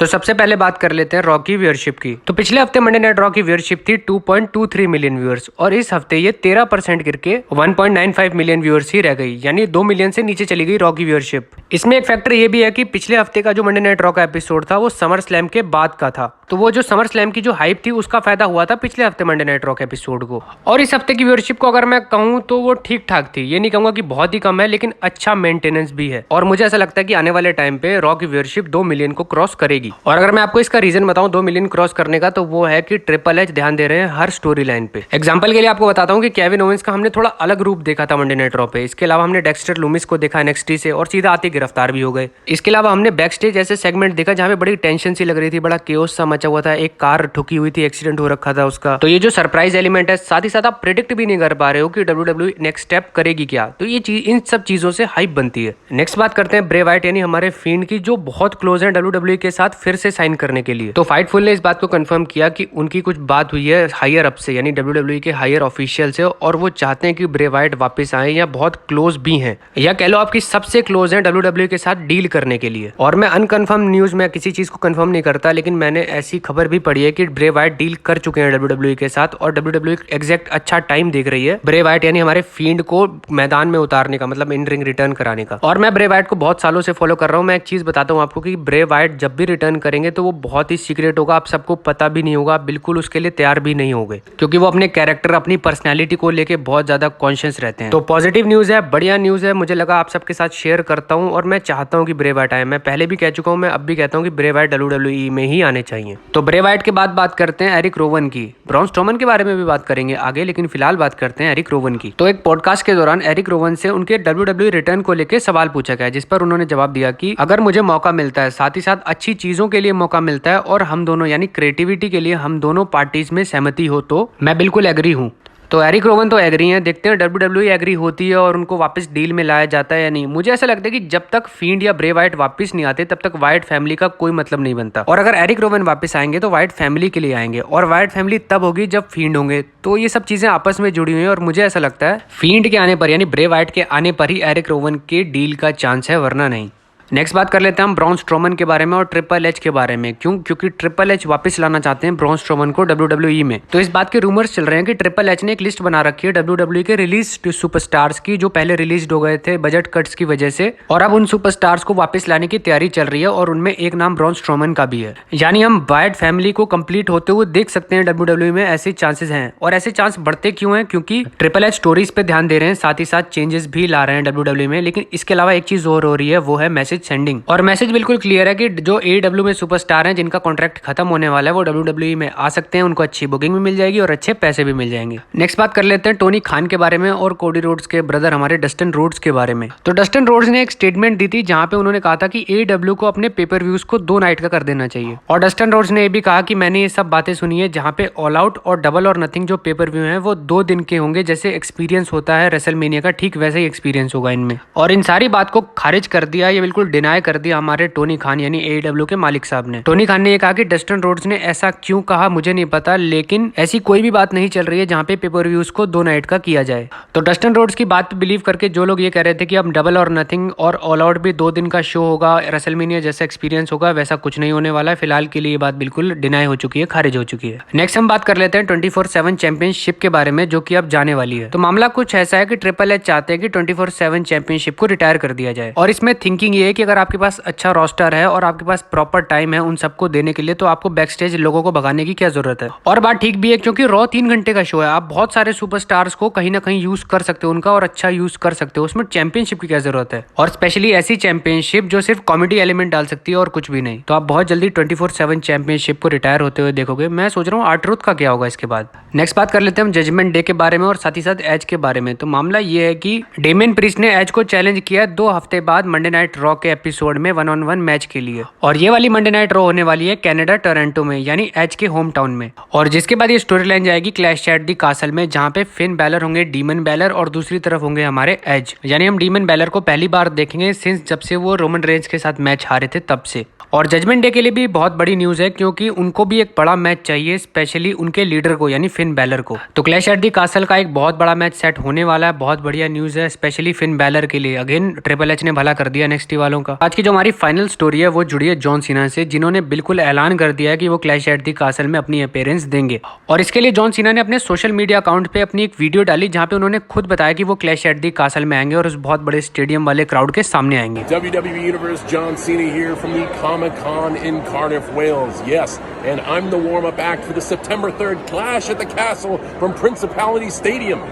तो सबसे पहले बात कर लेते हैं रॉ की व्यूअरशिप की। तो पिछले हफ्ते मंडे नाइट रॉ की व्यूअरशिप थी 2.23 मिलियन व्यूअर्स और इस हफ्ते ये 13% गिर के 1.95 मिलियन व्यूअर्स ही रह गई, यानी 2 मिलियन से नीचे चली गई रॉ की व्यूअरशिप। इसमें एक फैक्टर ये भी है कि पिछले हफ्ते का जो मंडे नाइट रॉ का एपिसोड था वो समर स्लैम के बाद का था, तो वो जो समर स्लैम की जो हाइप थी उसका फायदा हुआ था पिछले हफ्ते मंडे नाइट रॉ के एपिसोड को। और इस हफ्ते की व्यूअरशिप को अगर मैं कहूँ तो वो ठीक ठाक थी, ये नहीं कहूंगा कि बहुत ही कम है, लेकिन अच्छा मेंटेनेंस भी है। और मुझे ऐसा लगता है कि आने वाले टाइम पे रॉ की व्यूअरशिप 2 मिलियन को क्रॉस करेगी। और अगर मैं आपको इसका रीजन बताऊं 2 मिलियन क्रॉस करने का, तो वो है कि ट्रिपल एच ध्यान दे रहे हैं हर स्टोरी लाइन पे। एग्जांपल के लिए आपको बताता हूं कि केविन ओवेंस का हमने थोड़ा अलग रूप देखा था मंडे नाइट रॉ पे। इसके अलावा हमने डेक्स्टर लूमिस को देखा एनएक्सटी से और सीधा आते गिरफ्तार भी हो गए। इसके अलावा हमने बैक स्टेज ऐसे सेगमेंट देखा जहां पे बड़ी टेंशन सी लग रही थी, बड़ा केओस सा मचा हुआ था, एक कार ठुकी हुई थी, एक्सीडेंट हो रखा था उसका। तो ये जो सरप्राइज एलिमेंट है, साथ ही साथ आप प्रेडिक्ट भी नहीं कर पा रहे हो कि डब्ल्यूडब्ल्यूई नेक्स्ट स्टेप करेगी क्या, तो ये चीज इन सब चीजों से हाइप बनती है। नेक्स्ट बात करते हैं ब्रे वाइट यानी हमारे फील्ड की, जो बहुत क्लोज है डब्ल्यूडब्ल्यूई के साथ फिर से साइन करने के लिए। तो फाइटफुल ने इस बात को कंफर्म किया कि उनकी कुछ बात हुई है हायर अप से, यानी डब्ल्यूडब्ल्यूई के हायर ऑफिशियल से, और वो चाहते हैं कि ब्रे वाइट वापस आए, या बहुत क्लोज भी हैं, या कह लो आपकी सबसे क्लोज है डब्ल्यूडब्ल्यूई के साथ डील करने के लिए। और मैं अनकंफर्म न्यूज में किसी चीज को कंफर्म नहीं करता, लेकिन मैंने ऐसी खबर भी पढ़ी है कि ब्रे वाइट डील कर चुके हैं डब्ल्यूडब्ल्यूई के साथ, और डब्ल्यूडब्ल्यूई एग्जैक्ट अच्छा टाइम देख रही है ब्रे वाइट यानी हमारे फील्ड को मैदान में उतारने का, मतलब इन रिंग रिटर्न कराने का। और मैं ब्रे वाइट को बहुत सालों से फॉलो कर रहा हूँ। मैं एक चीज बताता हूँ आपको कि ब्रे वाइट जब भी रिटर्न करेंगे तो वो बहुत ही सीक्रेट होगा, आप सबको पता भी नहीं होगा, बिल्कुल उसके लिए तैयार भी नहीं होंगे, क्योंकि वो अपने कैरेक्टर अपनी पर्सनैलिटी को लेके बहुत ज्यादा कॉन्शियस रहते हैं। तो पॉजिटिव न्यूज है, बढ़िया न्यूज है, मुझे लगा आप सबके साथ शेयर करता हूँ। और मैं चाहता हूँ कि ब्रे वाइट आए, मैं पहले भी कह चुका हूँ, मैं अब भी कहता हूँ कि ब्रे वाइट डब्ल्यूडब्ल्यूई में ही आने चाहिए। तो ब्रे वाइट के बाद बात करते हैं एरिक रोवन की। ब्रॉन स्ट्रोमन के बारे में भी बात करेंगे आगे, लेकिन फिलहाल बात करते हैं एरिक रोवन की। तो एक पॉडकास्ट के दौरान एरिक रोवन से उनके डब्ल्यूडब्ल्यूई रिटर्न को लेकर सवाल पूछा गया, जिस पर उन्होंने जवाब दिया कि अगर मुझे मौका मिलता है, साथ ही साथ अच्छी चीजों के लिए मौका मिलता है, और हम दोनों यानी क्रिएटिविटी के लिए हम दोनों पार्टीज में सहमति हो, तो मैं बिल्कुल एग्री हूँ। तो एरिक रोवन तो एग्री हैं, देखते हैं डब्ल्यूडब्ल्यूई एग्री होती है और उनको वापस डील में लाया जाता है या नहीं। मुझे ऐसा लगता है कि जब तक फील्ड या ब्रे वाइट वापस नहीं आते तब तक वाइट फैमिली का कोई मतलब नहीं बनता। और अगर एरिक रोवन वापस आएंगे तो वाइट फैमिली के लिए आएंगे, और वाइट फैमिली तब होगी जब फील्ड होंगे। तो ये सब चीजें आपस में जुड़ी हुई हैं, और मुझे ऐसा लगता है फील्ड के आने पर यानी ब्रे वाइट के आने पर ही एरिक रोवन के डील का चांस है, वरना नहीं। नेक्स्ट बात कर लेते हैं हम ब्रॉन स्ट्रोमन के बारे में और ट्रिपल एच के बारे में। क्योंकि ट्रिपल एच वापस लाना चाहते हैं ब्रॉन स्ट्रोमन को डब्ल्यूडब्ल्यूई में। तो इस बात के रूमर्स चल रहे हैं कि ट्रिपल एच ने एक लिस्ट बना रखी है डब्ल्यूडब्ल्यूई के रिलीज सुपरस्टार्स की, जो पहले रिलीज हो गए थे बजट कट्स की वजह से, और अब उन सुपरस्टार्स को वापस लाने की तैयारी चल रही है, और उनमें एक नाम ब्रॉन स्ट्रोमन का भी है। यानी हम वाइट फैमिली को कंप्लीट होते हुए देख सकते हैं डब्ल्यूडब्ल्यूई में, ऐसे चांसेस हैं। और ऐसे चांस बढ़ते क्यों हैं? क्योंकि ट्रिपल एच स्टोरीज पे ध्यान दे रहे हैं, साथ ही साथ चेंजेस भी ला रहे हैं डब्ल्यूडब्ल्यूई में। लेकिन इसके अलावा एक चीज और हो रही है, वो है मैसेज सेंडिंग। और मैसेज बिल्कुल क्लियर है कि जो एडब्ल्यू में सुपरस्टार हैं जिनका कॉन्ट्रैक्ट खत्म होने वाला है, वो डब्ल्यूडब्ल्यूई में आ सकते हैं, उनको अच्छी बुकिंग भी मिल जाएगी और अच्छे पैसे भी मिल जाएंगे। नेक्स्ट बात कर लेते हैं टोनी खान के बारे में और कोडी रोड्स के ब्रदर हमारे डस्टिन रोड्स के बारे में। तो डस्टिन रोड्स ने एक स्टेटमेंट दी थी जहां पे उन्होंने कहा था कि एडब्ल्यू को अपने पेपर व्यूज को 2 नाइट का कर देना चाहिए। और डस्टिन रोड्स ने ये भी कहा कि मैंने ये सब बातें सुनी है जहां पे ऑल आउट और डबल और नथिंग जो पेपर व्यू है वो 2 दिन के होंगे, जैसे एक्सपीरियंस होता है रेसलमेनिया का, ठीक वैसे ही एक्सपीरियंस होगा इनमें। और इन सारी बात को खारिज कर दिया, ये बिल्कुल डिनाई कर दिया हमारे टोनी खान यानी एडब्ल्यू के मालिक साहब ने। टोनी खान ने ये कहा कि डस्टिन रोड्स ने ऐसा क्यों कहा मुझे नहीं पता, लेकिन ऐसी कोई भी बात नहीं चल रही है जहां पे पेपर व्यूज को 2 नाइट का किया जाए। तो डस्टिन रोड्स की बात पे बिलीव करके जो लोग ये कह रहे थे कि अब डबल और नथिंग और ऑल आउट भी 2 दिन का शो होगा, रेसलमेनिया जैसा एक्सपीरियंस होगा, वैसा कुछ नहीं होने वाला है। फिलहाल के लिए ये बात बिल्कुल डिनाई हो चुकी है, खारिज हो चुकी है। नेक्स्ट हम बात कर लेते हैं 24/7 चैंपियनशिप के बारे में, जो कि अब जाने वाली है। तो मामला कुछ ऐसा है कि ट्रिपल एच चाहते हैं कि 24/7 चैंपियनशिप को रिटायर कर दिया जाए। और इसमें थिंकिंग ये है कि अगर आपके पास अच्छा रोस्टर है और आपके पास प्रॉपर टाइम है उन सबको देने के लिए, तो आपको बैक स्टेज लोगों को भगाने की क्या जरूरत है। और बात ठीक भी है, क्योंकि रॉ 3 घंटे का शो है, आप बहुत सारे सुपरस्टार्स को कहीं ना कहीं यूज कर सकते हो उनका, और अच्छा यूज कर सकते हो, उसमें चैंपियनशिप की क्या जरूरत है। और स्पेशली ऐसी चैंपियनशिप जो सिर्फ कॉमेडी एलिमेंट डाल सकती है और कुछ भी नहीं। तो आप बहुत जल्दी 24/7 चैंपियनशिप को रिटायर होते हुए देखोगे। मैं सोच रहा हूँ आर्ट्रूथ का क्या होगा इसके बाद। नेक्स्ट बात कर लेते हैं हम जजमेंट डे के बारे में और साथ ही साथ एज के बारे में। तो मामला ये है कि डेमियन प्रीस्ट ने एज को चैलेंज किया 2 हफ्ते बाद मंडे नाइट रॉ के एपिसोड में 1-on-1 मैच के लिए। और ये वाली मंडे नाइट रॉ होने वाली है कनाडा टोरंटो में, यानी एज के होम टाउन में। और जिसके बाद ये स्टोरी लाइन जाएगी क्लैश एट दी कासल में, जहाँ पे फिन बैलर होंगे डीमन बैलर और दूसरी तरफ होंगे हमारे एज। यानी हम डीमन बैलर को पहली बार देखेंगे सिंस जब से वो रोमन रेंज के साथ मैच हारे थे तब से। और जजमेंट डे के लिए भी बहुत बड़ी न्यूज है, क्योंकि उनको भी एक बड़ा मैच चाहिए, स्पेशली उनके लीडर को यानी फिन बैलर को। तो क्लैश एट दी कासल का एक बहुत बड़ा मैच सेट होने वाला है, बहुत बढ़िया न्यूज है स्पेशली फिन बैलर के लिए। अगेन ट्रिपल एच ने भला कर दिया एनएक्सटी वालों वालों का। आज की जो हमारी फाइनल स्टोरी है वो जुड़ी है जॉन सीना से, जिन्होंने बिल्कुल ऐलान कर दिया है कि वो क्लैश एट द कासल में अपनी अपीयरेंस देंगे। और इसके लिए जॉन सीना ने अपने सोशल मीडिया अकाउंट पे अपनी एक वीडियो डाली जहां पे उन्होंने खुद बताया कि वो क्लैश एट द कासल में आएंगे और उस बहुत बड़े स्टेडियम वाले क्राउड के सामने आएंगे। WWE Universe, John Cena here from the Comic-Con in Cardiff, Wales. Yes, and I'm the warm-up act for the September 3rd Clash at the Castle from Principality Stadium.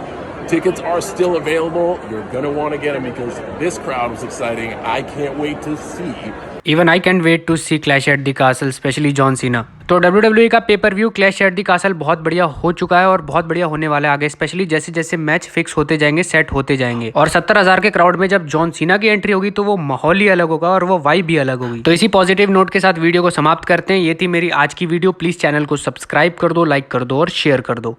Tickets are still available. You're gonna want to get them because this crowd was exciting. I can't wait to see. Even I can't wait to see Clash at the Castle, especially John Cena. तो WWE का pay per view clash at the castle बहुत बढ़िया हो चुका है और बहुत बढ़िया होने वाला है आगे, स्पेशली जैसे जैसे मैच फिक्स होते जाएंगे, सेट होते जाएंगे। और 70,000 के क्राउड में जब जॉन सीना की एंट्री होगी तो वो माहौल ही अलग होगा और वो वाइब भी अलग होगी। तो इसी पॉजिटिव नोट के साथ वीडियो को समाप्त करते हैं। ये थी मेरी आज की वीडियो। प्लीज चैनल को सब्सक्राइब कर दो, लाइक कर दो और शेयर कर दो।